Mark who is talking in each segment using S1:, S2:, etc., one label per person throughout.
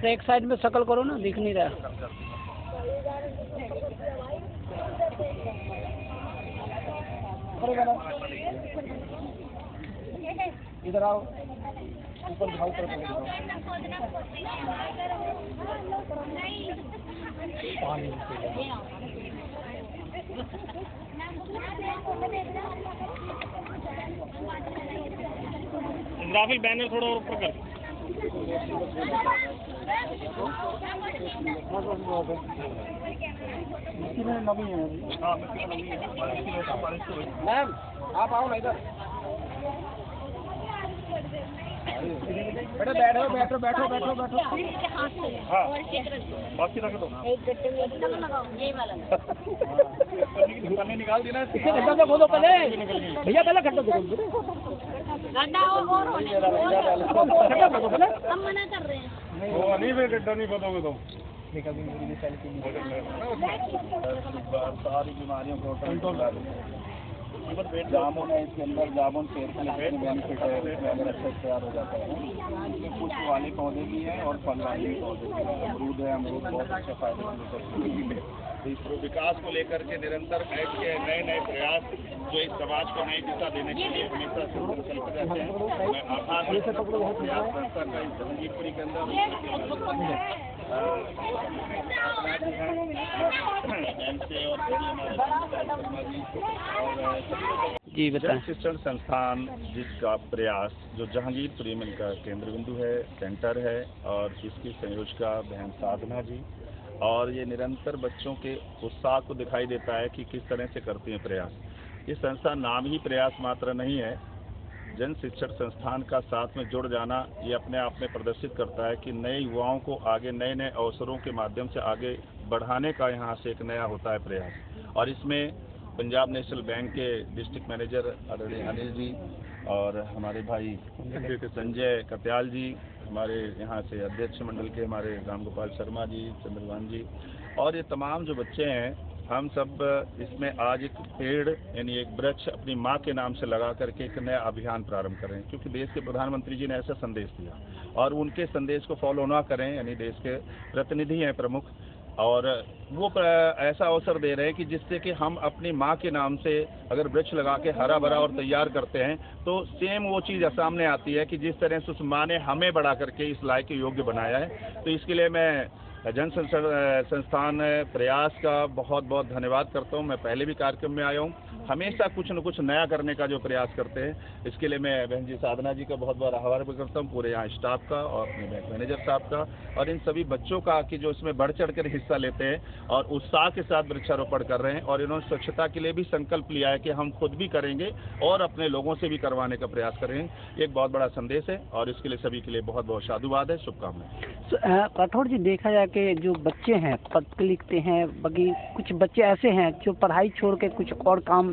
S1: एक साइड में शकल करो ना, दिख नहीं रहा। इधर आओ, ऊपर दिखाओ,
S2: राफेल बैनर थोड़ा और ऊपर कर।
S1: नमी है। मैम आप आओ ना इधर। बेटा बैठो बैठो बैठो बैठो बैठो।
S2: हाँ बाकी रख दो। पन्नी निकाल दी ना।
S1: गड्ढा तो खोदो पहले भैया, पहले गड्ढा खोदो।
S3: गड्ढा और होने दो, हम मना कर रहे हैं।
S2: वो नहीं फिर गड्ढा नहीं खोदोगे तो सारी बीमारियों को कंट्रोल कर जामुन है, इसके अंदर जामुन सेहत के लिए बेनिफिट है, इसमें अगर अच्छे से तैयार हो जाता है। इसमें पुष्प वाले पौधे भी हैं और फल वाले भी पौधे भी हैं। अमरूद है, अमरूद बहुत अच्छे फायदे हैं। इस विकास को लेकर के निरंतर बैठ के नए नए प्रयास जो इस समाज को नई दिशा देने के लिए हमेशा संकल्प रहते हैं। मैं आभार संस्था का इस जहांगीरपुरी के अंदर
S1: जी बताएं।
S2: शिक्षण संस्थान जिसका प्रयास जो जहांगीरपुरी में इनका केंद्र बिंदु है, सेंटर है, और इसकी संयोजका बहन साधना जी, और ये निरंतर बच्चों के उत्साह को दिखाई देता है कि किस तरह से करती हैं प्रयास। ये संस्था नाम ही प्रयास मात्र नहीं है, जन शिक्षण संस्थान का साथ में जुड़ जाना ये अपने आप में प्रदर्शित करता है कि नए युवाओं को आगे नए नए अवसरों के माध्यम से आगे बढ़ाने का यहाँ से एक नया होता है प्रयास। और इसमें पंजाब नेशनल बैंक के डिस्ट्रिक्ट मैनेजर आदरणीय अनिल जी और हमारे भाई संजय कत्याल जी, हमारे यहाँ से अध्यक्ष मंडल के हमारे राम गोपाल शर्मा जी, चंद्रभान जी, और ये तमाम जो बच्चे हैं, हम सब इसमें आज एक पेड़ यानी एक वृक्ष अपनी माँ के नाम से लगा करके एक नया अभियान प्रारंभ करें, क्योंकि देश के प्रधानमंत्री जी ने ऐसा संदेश दिया और उनके संदेश को फॉलो ना करें, यानी देश के प्रतिनिधि हैं प्रमुख, और वो ऐसा अवसर दे रहे हैं कि जिससे कि हम अपनी माँ के नाम से अगर वृक्ष लगा के हरा भरा और तैयार करते हैं तो सेम वो चीज़ सामने आती है कि जिस तरह से उस माँ ने हमें बढ़ा करके इस लायक योग्य बनाया है। तो इसके लिए मैं जन संस्थान प्रयास का बहुत बहुत धन्यवाद करता हूँ। मैं पहले भी कार्यक्रम में आया हूँ, हमेशा कुछ न कुछ नया करने का जो प्रयास करते हैं, इसके लिए मैं बहन जी साधना जी का बहुत बहुत आभार भी करता हूँ, पूरे यहाँ स्टाफ का और अपने बैंक मैनेजर साहब का, और इन सभी बच्चों का कि जो इसमें बढ़ चढ़ कर हिस्सा लेते हैं और उत्साह के साथ वृक्षारोपण कर रहे हैं। और इन्होंने स्वच्छता के लिए भी संकल्प लिया है कि हम खुद भी करेंगे और अपने लोगों से भी करवाने का प्रयास करेंगे। एक बहुत बड़ा संदेश है और इसके लिए सभी के लिए बहुत बहुत साधुवाद है, शुभकामनाएं।
S1: राठौड़ जी, देखा जाए कि जो बच्चे हैं पढ़ते लिखते हैं, बाकी कुछ बच्चे ऐसे हैं जो पढ़ाई छोड़ के कुछ और काम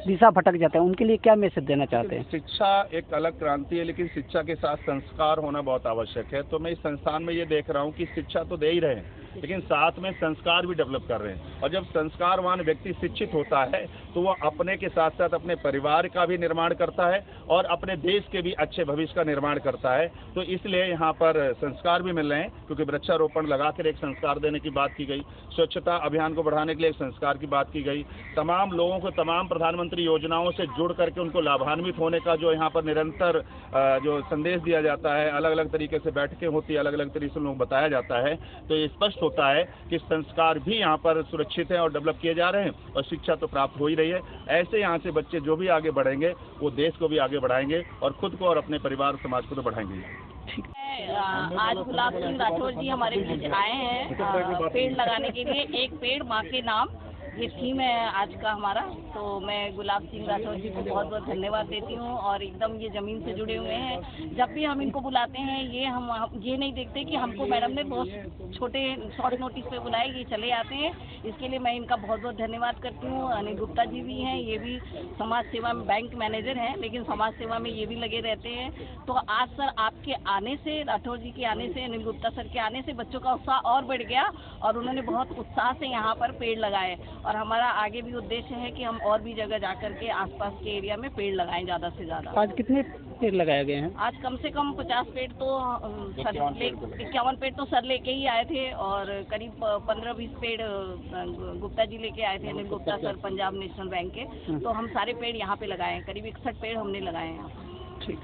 S1: दिशा भटक जाते हैं, उनके लिए क्या मैसेज देना चाहते हैं?
S2: शिक्षा एक अलग क्रांति है, लेकिन शिक्षा के साथ संस्कार होना बहुत आवश्यक है। तो मैं इस संस्थान में ये देख रहा हूँ कि शिक्षा तो दे ही रहे हैं, लेकिन साथ में संस्कार भी डेवलप कर रहे हैं। और जब संस्कारवान व्यक्ति शिक्षित होता है तो वो अपने के साथ साथ अपने परिवार का भी निर्माण करता है और अपने देश के भी अच्छे भविष्य का निर्माण करता है। तो इसलिए यहाँ पर संस्कार भी मिल रहे हैं, क्योंकि वृक्षारोपण लगाकर एक संस्कार देने की बात की गई, स्वच्छता अभियान को बढ़ाने के लिए एक संस्कार की बात की गई, तमाम लोगों को तमाम प्रधानमंत्री योजनाओं से जुड़ करके उनको लाभान्वित होने का जो यहाँ पर निरंतर जो संदेश दिया जाता है, अलग अलग तरीके से बैठकें होती है, अलग अलग तरीके से लोगों को बताया जाता है। तो ये स्पष्ट होता है कि संस्कार भी यहाँ पर सुरक्षित हैं और डेवलप किए जा रहे हैं और शिक्षा तो प्राप्त हो ही रही है। ऐसे यहाँ से बच्चे जो भी आगे बढ़ेंगे वो देश को भी आगे बढ़ाएंगे और खुद को और अपने परिवार समाज को तो बढ़ाएंगे।
S3: आज गुलाब सिंह राठौड़ जी हमारे बीच आए हैं पेड़ लगाने के लिए। एक पेड़ माँ के नाम,
S4: ये थीम है आज का हमारा। तो मैं गुलाब सिंह राठौर जी को बहुत बहुत धन्यवाद देती हूँ, और एकदम ये ज़मीन से जुड़े हुए हैं। जब भी हम इनको बुलाते हैं हम ये नहीं देखते कि हमको मैडम ने बहुत छोटे शॉर्ट नोटिस पे बुलाए, ये चले आते हैं। इसके लिए मैं इनका बहुत बहुत धन्यवाद करती हूँ। अनिल गुप्ता जी भी हैं, ये भी समाज सेवा में बैंक मैनेजर हैं, लेकिन समाज सेवा में ये भी लगे रहते हैं। तो आज सर आपके आने से, राठौर जी के आने से, अनिल गुप्ता सर के आने से बच्चों का उत्साह और बढ़ गया, और उन्होंने बहुत उत्साह से यहाँ पर पेड़ लगाए। और हमारा आगे भी उद्देश्य है कि हम और भी जगह जाकर के आसपास के एरिया में पेड़ लगाएं ज़्यादा से ज़्यादा।
S1: आज कितने पेड़ लगाए गए हैं?
S4: आज कम से कम 50 पेड़ तो 51 पेड़ तो सर लेके ही आए थे, और करीब 15-20 पेड़ गुप्ता जी लेके आए थे, Anil Gupta sir Punjab national bank के। तो हम सारे पेड़ यहाँ पे लगाए हैं, करीब 61 पेड़ हमने लगाए हैं यहाँ पर।
S1: ठीक।